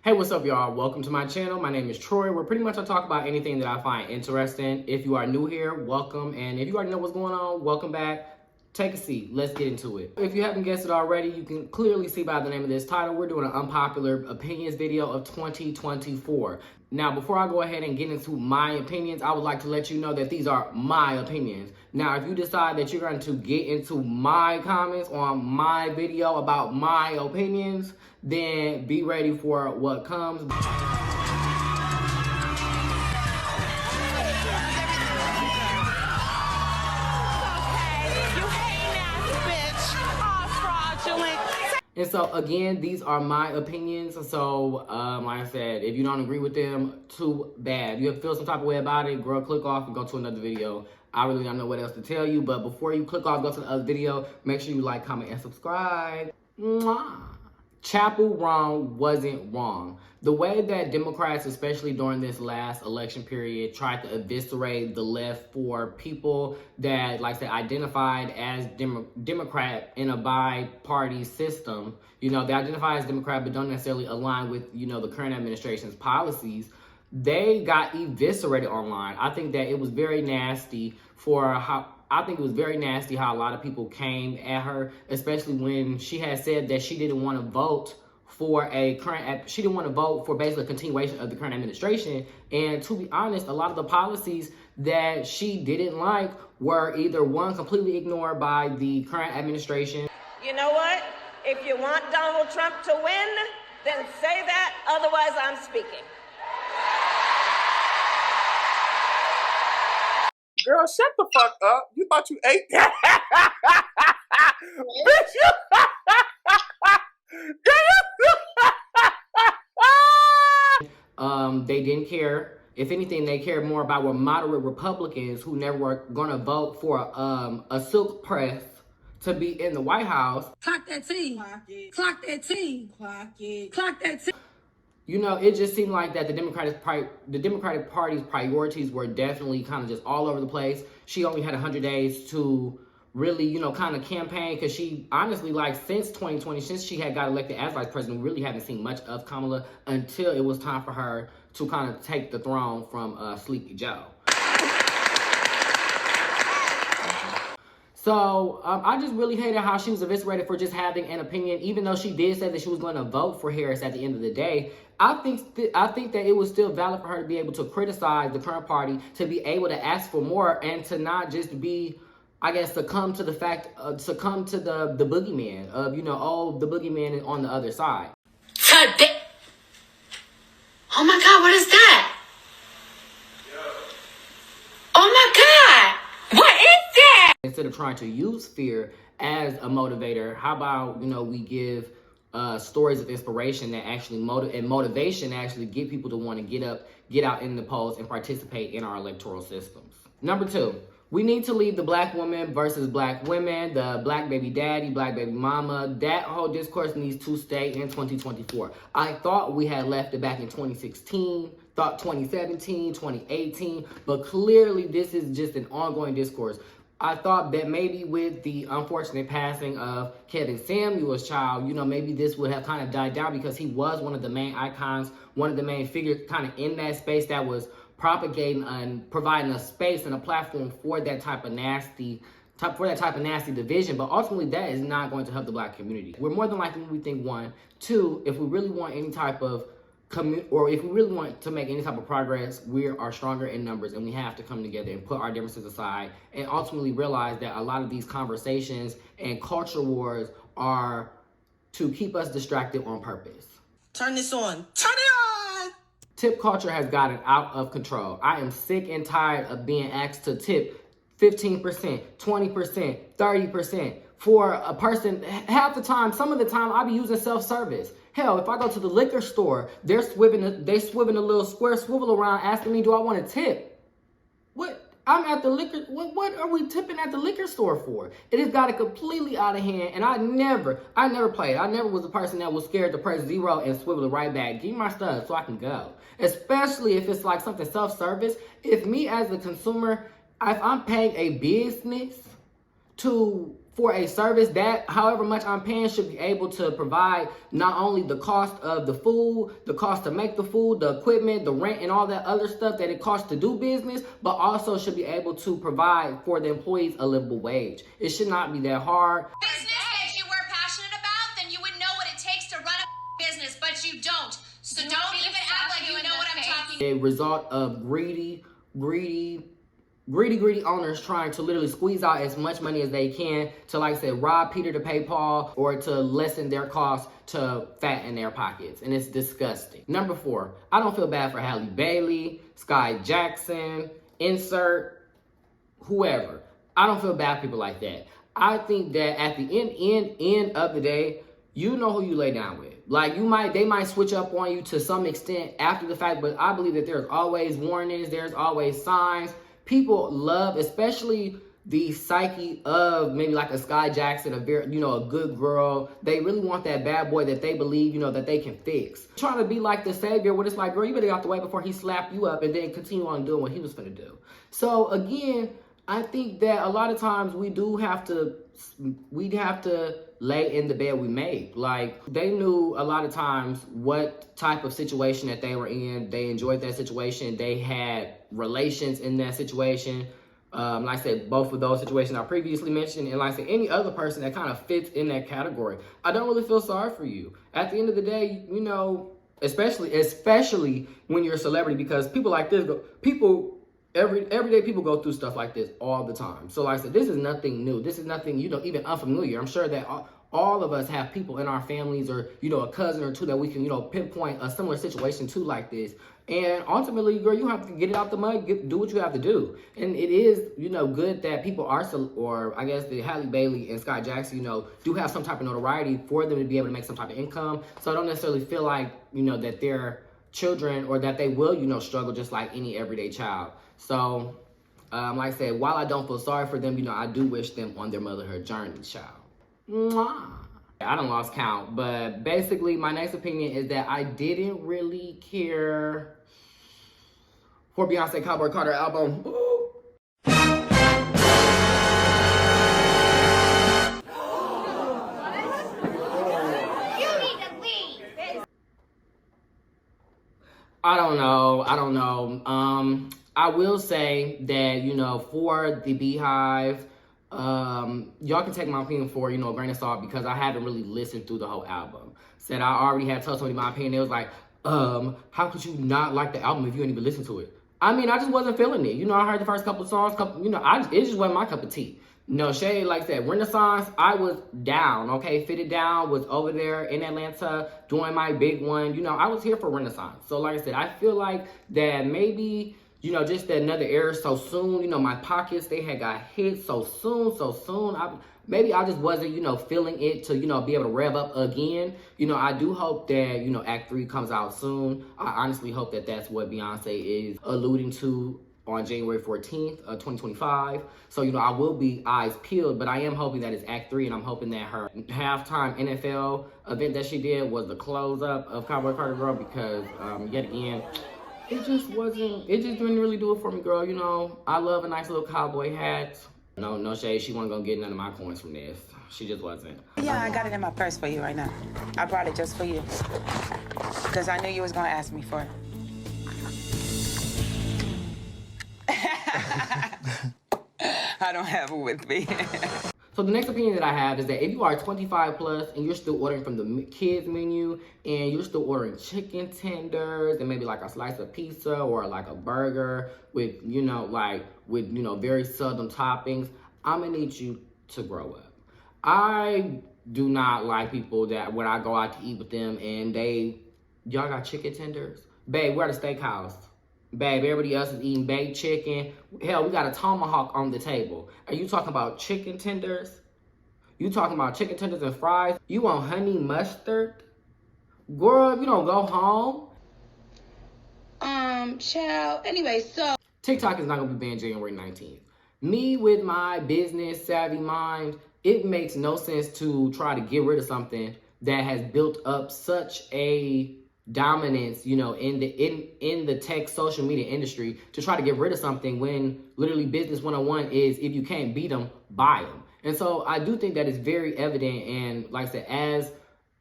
Hey, what's up, y'all? Welcome to my channel. My name is Troy, where pretty much I talk about anything that I find interesting. If you are new here, welcome. And if you already know what's going on, welcome back. Take a seat. Let's get into it. If you haven't guessed it already, you can clearly see by the name of this title, we're doing an unpopular opinions video of 2024. Now, before I go ahead and get into my opinions, I would like to let you know that these are my opinions. Now, if you decide that you're going to get into my comments on my video about my opinions, then be ready for what comes. And so, again, these are my opinions. So, like I said, if you don't agree with them, too bad. If you feel some type of way about it, girl, click off and go to another video. I really don't know what else to tell you. But before you click off, go to the other video, make sure you like, comment, and subscribe. Mwah. Chapel wrong wasn't wrong. The way that Democrats, especially during this last election period, tried to eviscerate the left for people that, like I said, identified as Democrat in a bi-party system. You know, they identify as Democrat but don't necessarily align with, you know, the current administration's policies. They got eviscerated online. I think that it was very nasty I think it was very nasty how a lot of people came at her, especially when she had said that she didn't want to vote for she didn't want to vote for basically a continuation of the current administration. And to be honest, a lot of the policies that she didn't like were either one, completely ignored by the current administration. You know what? If you want Donald Trump to win, then say that, otherwise I'm speaking. Girl, shut the fuck up. You thought you ate that? Bitch, They didn't care. If anything, they cared more about what moderate Republicans who never were going to vote for a silk press to be in the White House. Clock that T. Clock that T. Clock it. Clock that T. You know, it just seemed like that the Democratic Party's priorities were definitely kind of just all over the place. She only had 100 days to really, you know, kind of campaign, because she honestly, like, since 2020, since she had got elected as vice president, we really haven't seen much of Kamala until it was time for her to kind of take the throne from Sleepy Joe. So I just really hated how she was eviscerated for just having an opinion, even though she did say that she was going to vote for Harris at the end of the day. I think that it was still valid for her to be able to criticize the current party, to be able to ask for more, and to not just be, I guess, succumb to the boogeyman of, you know, oh, the boogeyman is on the other side. Today. Oh my God, what is that? Oh my God, what is that? Instead of trying to use fear as a motivator, how about, you know, we give stories of inspiration that actually motivation to actually get people to want to get out in the polls and participate in our electoral systems. Number 2, we need to leave the black woman versus black women, the black baby daddy, black baby mama. That whole discourse needs to stay in 2024. I thought we had left it back in 2016, thought 2017, 2018, but clearly this is just an ongoing discourse. I thought that maybe with the unfortunate passing of Kevin Samuel's child, you know, maybe this would have kind of died down, because he was one of the main icons, one of the main figures kind of in that space that was propagating and providing a space and a platform for that type of nasty division. But ultimately, that is not going to help the black community. We're more than likely, we think, 1. 2, if we really want any type of if we really want to make any type of progress, we are stronger in numbers, and we have to come together and put our differences aside and ultimately realize that a lot of these conversations and culture wars are to keep us distracted on purpose. Turn this on. Turn it on. Tip culture has gotten out of control. I am sick and tired of being asked to tip 15%, 20%, 30% for a person. Half the time, some of the time, I'll be using self-service. Hell, if I go to the liquor store, they're swiveling a little square swivel around asking me, do I want to tip? What? I'm at the liquor, what are we tipping at the liquor store for? It has got it completely out of hand, and I never played. I never was a person that was scared to press 0 and swivel it right back. Give me my stuff so I can go. Especially if it's like something self-service. If me as a consumer, if I'm paying a business to for a service that however much I'm paying should be able to provide not only the cost of the food, the cost to make the food, the equipment, the rent, and all that other stuff that it costs to do business, but also should be able to provide for the employees a livable wage. It should not be that hard. Business that you were passionate about, then you would know what it takes to run a business, but you don't. So don't even act like you know what I'm talking about. A result of greedy owners trying to literally squeeze out as much money as they can to, like I said, rob Peter to pay Paul, or to lessen their costs to fatten their pockets. And it's disgusting. Number 4, I don't feel bad for Halle Bailey, Sky Jackson, insert whoever. I don't feel bad for people like that. I think that at the end of the day, you know who you lay down with. Like, they might switch up on you to some extent after the fact, but I believe that there's always warnings, there's always signs. People love, especially the psyche of maybe like a Sky Jackson, a good girl. They really want that bad boy that they believe, that they can fix. Trying to be like the savior when it's like, girl, you better get out the way before he slap you up and then continue on doing what he was finna do. So again, I think that a lot of times we have to lay in the bed we made. Like, they knew a lot of times what type of situation that they were in. They enjoyed that situation. They had relations in that situation. Like I said, both of those situations I previously mentioned, and like I said, any other person that kind of fits in that category, I don't really feel sorry for you. At the end of the day, especially when you're a celebrity, because people like this everyday people go through stuff like this all the time. So like I said, this is nothing new. This is nothing, even unfamiliar. I'm sure that all of us have people in our families, or, a cousin or two that we can, pinpoint a similar situation to like this. And ultimately, girl, you have to get it out the mud, do what you have to do. And it is, good that people are, or I guess the Halle Bailey and Sky Jackson, do have some type of notoriety for them to be able to make some type of income. So I don't necessarily feel like, that they're children, or that they will, struggle just like any everyday child. So, like I said, while I don't feel sorry for them, I do wish them on their motherhood journey, child. Mwah. I done lost count, but basically my next opinion is that I didn't really care for Beyonce Cowboy Carter album. Ooh. You need to leave. I don't know. I will say that, for the Beehive, y'all can take my opinion for, a grain of salt, because I haven't really listened through the whole album. Said I already had told somebody my opinion. It was like, how could you not like the album if you didn't even listen to it? I mean, I just wasn't feeling it. I heard the first couple of songs, it just wasn't my cup of tea. No shade, like that. Renaissance, I was down, okay? Fitted Down was over there in Atlanta doing my big one. I was here for Renaissance. So like I said, I feel like that maybe, just another era so soon. My pockets, they had got hit so soon. Maybe I just wasn't, feeling it to, be able to rev up again. I do hope that, Act 3 comes out soon. I honestly hope that that's what Beyonce is alluding to on January 14th, 2025. So, I will be eyes peeled, but I am hoping that it's Act 3, and I'm hoping that her halftime NFL event that she did was the close-up of Cowboy Carter Girl, because, yet again, it just didn't really do it for me, girl. I love a nice little cowboy hat. No shade, she wasn't gonna get none of my coins from this. She just wasn't. Yeah, I got it in my purse for you right now. I brought it just for you, because I knew you was gonna ask me for it. I don't have it with me. So the next opinion that I have is that if you are 25 plus and you're still ordering from the kids menu, and you're still ordering chicken tenders and maybe like a slice of pizza or like a burger with, very seldom toppings, I'm gonna need you to grow up. I do not like people that when I go out to eat with them and y'all got chicken tenders? Babe, we're at a steakhouse. Babe, everybody else is eating baked chicken. Hell, we got a tomahawk on the table. Are you talking about chicken tenders? You talking about chicken tenders and fries? You want honey mustard? Girl, if you don't go home. Child. Anyway, so. TikTok is not going to be banned January 19th. Me, with my business savvy mind, it makes no sense to try to get rid of something that has built up such a dominance, in the tech social media industry, to try to get rid of something when literally business 101 is, if you can't beat them, buy them. And so I do think that it's very evident, and like I said,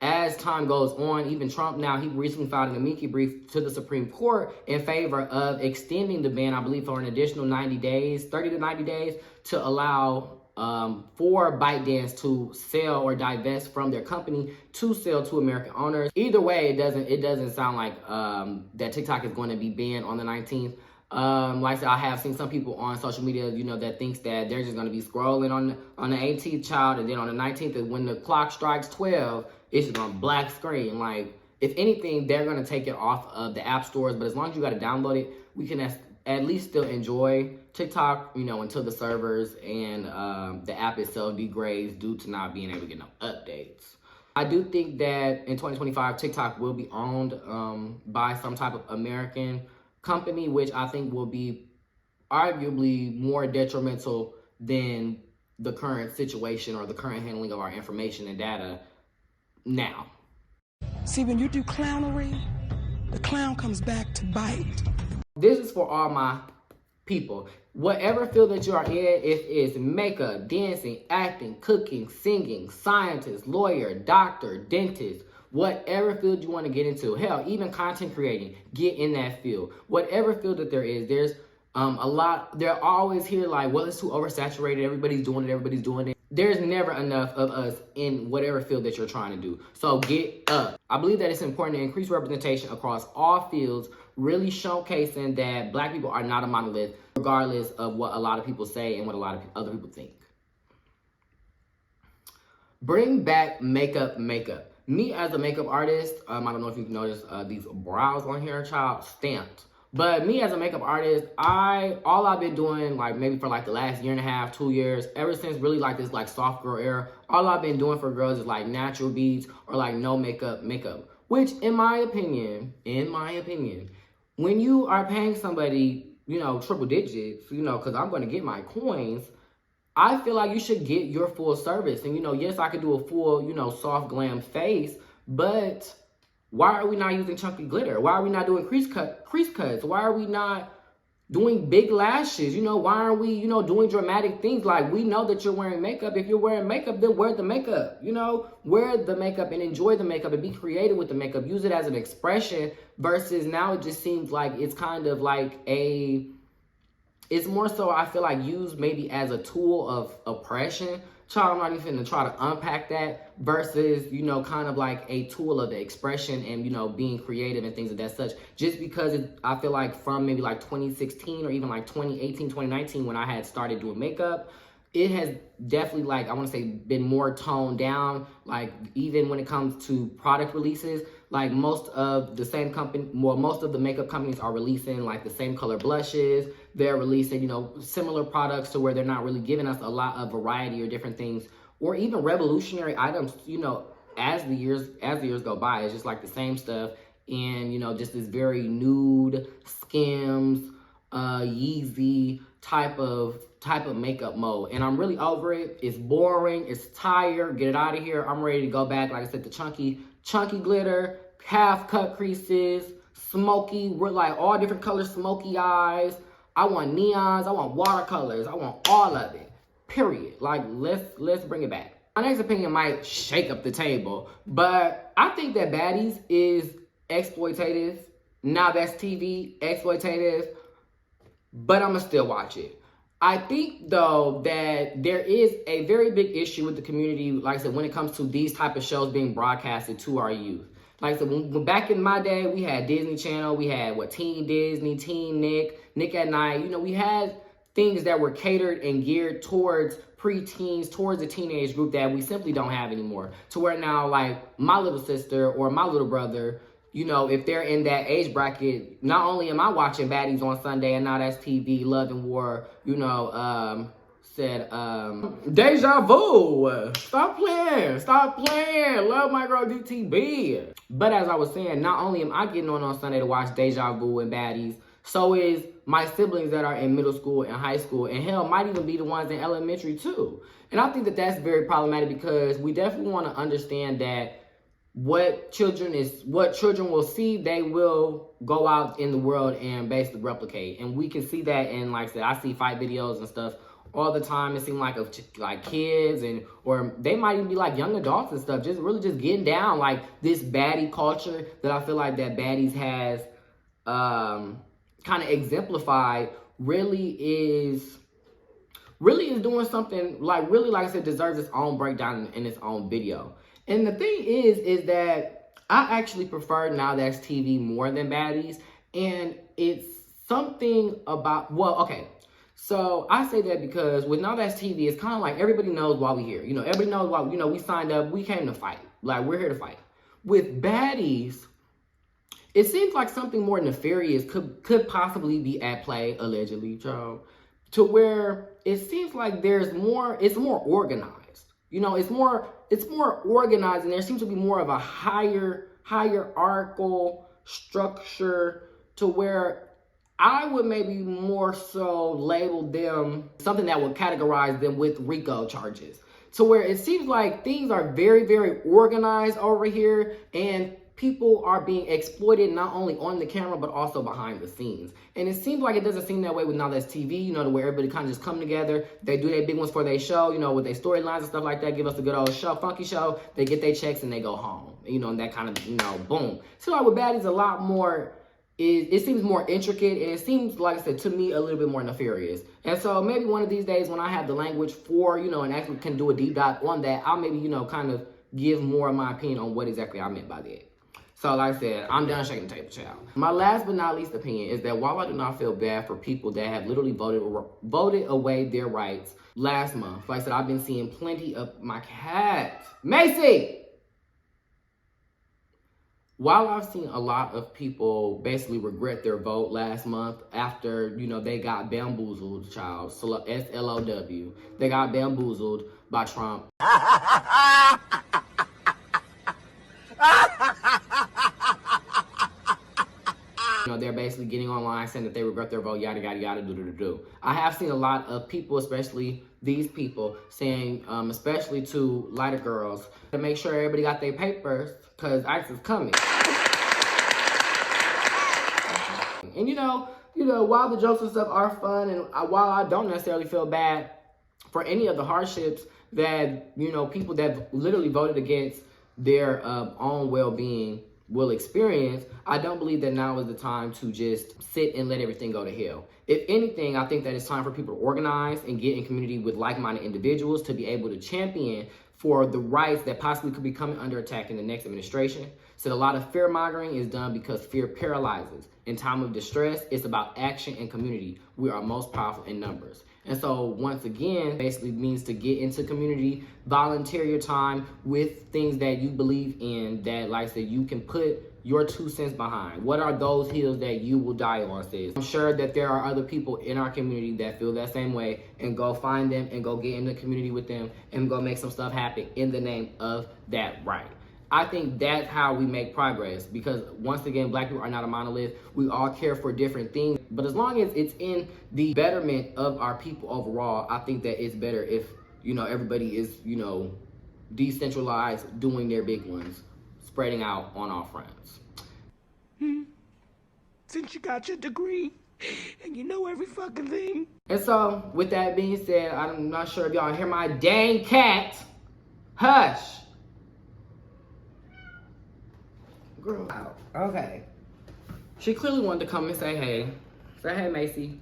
as time goes on, even Trump now, he recently filed an amici brief to the Supreme Court in favor of extending the ban, I believe, for an additional 90 days, 30 to 90 days, to allow for ByteDance to sell or divest from their company to sell to American owners. Either way, it doesn't sound like that TikTok is going to be banned on the 19th. Like I said, I have seen some people on social media, that thinks that they're just going to be scrolling on the 18th child, and then on the 19th, when the clock strikes 12, it's just on black screen. Like, if anything, they're going to take it off of the app stores, but as long as you got to download it, we can at least still enjoy TikTok, until the servers and the app itself degrades due to not being able to get no updates. I do think that in 2025, TikTok will be owned by some type of American company, which I think will be arguably more detrimental than the current situation or the current handling of our information and data now. See, when you do clownery, the clown comes back to bite. This is for all my people. Whatever field that you are in, if it's makeup, dancing, acting, cooking, singing, scientist, lawyer, doctor, dentist, whatever field you want to get into, hell, even content creating, get in that field. Whatever field that there is, there's a lot, they're always here like, well, it's too oversaturated, everybody's doing it. There's never enough of us in whatever field that you're trying to do. So get up. I believe that it's important to increase representation across all fields, really showcasing that Black people are not a monolith, regardless of what a lot of people say and what a lot of other people think. Bring back makeup. Me as a makeup artist, I don't know if you've noticed these brows on here, child, stamped. But me as a makeup artist, all I've been doing, like maybe for like the last year and a half, 2 years, ever since really like this like soft girl era, all I've been doing for girls is like natural beads or like no makeup. Which in my opinion, when you are paying somebody, triple digits, because I'm going to get my coins, I feel like you should get your full service. And, yes, I could do a full, soft glam face, but why are we not using chunky glitter? Why are we not doing crease cuts? Why are we not doing big lashes? Why aren't we, doing dramatic things? Like, we know that you're wearing makeup. If you're wearing makeup, then wear the makeup, wear the makeup and enjoy the makeup and be creative with the makeup. Use it as an expression versus now it just seems like it's kind of like it's more so, I feel like, used maybe as a tool of oppression. Child, I'm not even going to try to unpack that versus, kind of like a tool of the expression and, being creative and things of that such. Just because I feel like from maybe like 2016 or even like 2018, 2019, when I had started doing makeup, it has definitely, like, I want to say, been more toned down. Like, even when it comes to product releases, like most of the makeup companies are releasing like the same color blushes. They're releasing, similar products to where they're not really giving us a lot of variety or different things, or even revolutionary items, as the years go by. It's just like the same stuff and, just this very nude, Skims, Yeezy type of makeup mode. And I'm really over it. It's boring. It's tired. Get it out of here. I'm ready to go back, like I said, to chunky glitter, half cut creases, smoky, we're like all different colors, smoky eyes. I want neons. I want watercolors. I want all of it. Period. Like, let's bring it back. My next opinion might shake up the table, but I think that Baddies is exploitative. Now that's TV, exploitative, but I'm gonna still watch it. I think, though, that there is a very big issue with the community, like I said, when it comes to these type of shows being broadcasted to our youth. Like I said, when back in my day, we had Disney Channel, we had, Teen Disney, Teen Nick at Night. We had things that were catered and geared towards preteens, towards the teenage group that we simply don't have anymore. To where now, like, my little sister or my little brother, if they're in that age bracket, not only am I watching Baddies on Sunday and Now That's TV, Love and War, Deja Vu. Stop playing. Love my girl DTB. But as I was saying, not only am I getting on Sunday to watch Deja Vu and Baddies, so is my siblings that are in middle school and high school, and hell, might even be the ones in elementary too. And I think that that's very problematic because we definitely want to understand that what children will see, they will go out in the world and basically replicate. And we can see that in, like I said, I see fight videos and stuff all the time. It seemed like of like kids or they might even be like young adults and stuff, just really just getting down like this baddie culture that I feel like that Baddies has kind of exemplified really is doing something like really, like I said, deserves its own breakdown in its own video. And the thing is that I actually prefer Now That's TV more than Baddies, and it's something about, well, okay. So I say that because with Now That's TV, it's kind of like everybody knows why we're here. You know, everybody knows why, you know, we signed up, we came to fight. Like, we're here to fight. With Baddies, it seems like something more nefarious could possibly be at play, allegedly, child, to where it seems like it's more organized. You know, it's more organized, and there seems to be more of a hierarchical structure to where I would maybe more so label them something that would categorize them with RICO charges. To where it seems like things are very, very organized over here, and people are being exploited not only on the camera, but also behind the scenes. And it seems like it doesn't seem that way with Now That's TV, you know, to where everybody kind of just come together. They do their big ones for their show, you know, with their storylines and stuff like that, give us a good old show, funky show. They get their checks and they go home, you know, and that kind of, you know, boom. So like with Baddies, a lot more, it seems more intricate, and it seems, like I said, to me, a little bit more nefarious. And so maybe one of these days when I have the language for, you know, and actually can do a deep dive on that, I'll maybe, you know, kind of give more of my opinion on what exactly I meant by that. So like I said, I'm done shaking the table, child. My last but not least opinion is that while I do not feel bad for people that have literally voted away their rights last month, like I said, I've been seeing plenty of my cat, Macy! While I've seen a lot of people basically regret their vote last month after, you know, they got bamboozled, child, SLOW. They got bamboozled by Trump. You know, they're basically getting online saying that they regret their vote, yada, yada, yada, do. I have seen a lot of people, especially these people, saying, especially to lighter girls, to make sure everybody got their papers, because ICE is coming. And you know, while the jokes and stuff are fun, and while I don't necessarily feel bad for any of the hardships that, you know, people that literally voted against their own well-being will experience, I don't believe that now is the time to just sit and let everything go to hell. If anything, I think that it's time for people to organize and get in community with like-minded individuals to be able to champion for the rights that possibly could be coming under attack in the next administration. So a lot of fear-mongering is done because fear paralyzes. In time of distress, it's about action and community. We are most powerful in numbers. And so once again, basically means to get into community, volunteer your time with things that you believe in, that, like I said, you can put your 2 cents behind. What are those hills that you will die on, sis? I'm sure that there are other people in our community that feel that same way, and go find them and go get in the community with them and go make some stuff happen in the name of that right. I think that's how we make progress, because once again, Black people are not a monolith. We all care for different things, but as long as it's in the betterment of our people overall, I think that it's better if, you know, everybody is, you know, decentralized, doing their big ones, spreading out on all fronts. Since you got your degree and you know every fucking thing. And so, with that being said, I'm not sure if y'all hear my dang cat. Hush. Girl out. Okay. She clearly wanted to come and say hey. Say hey, Macy.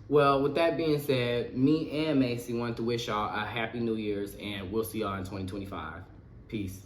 Well, with that being said, me and Macy want to wish y'all a happy New Year's, and we'll see y'all in 2025. Peace.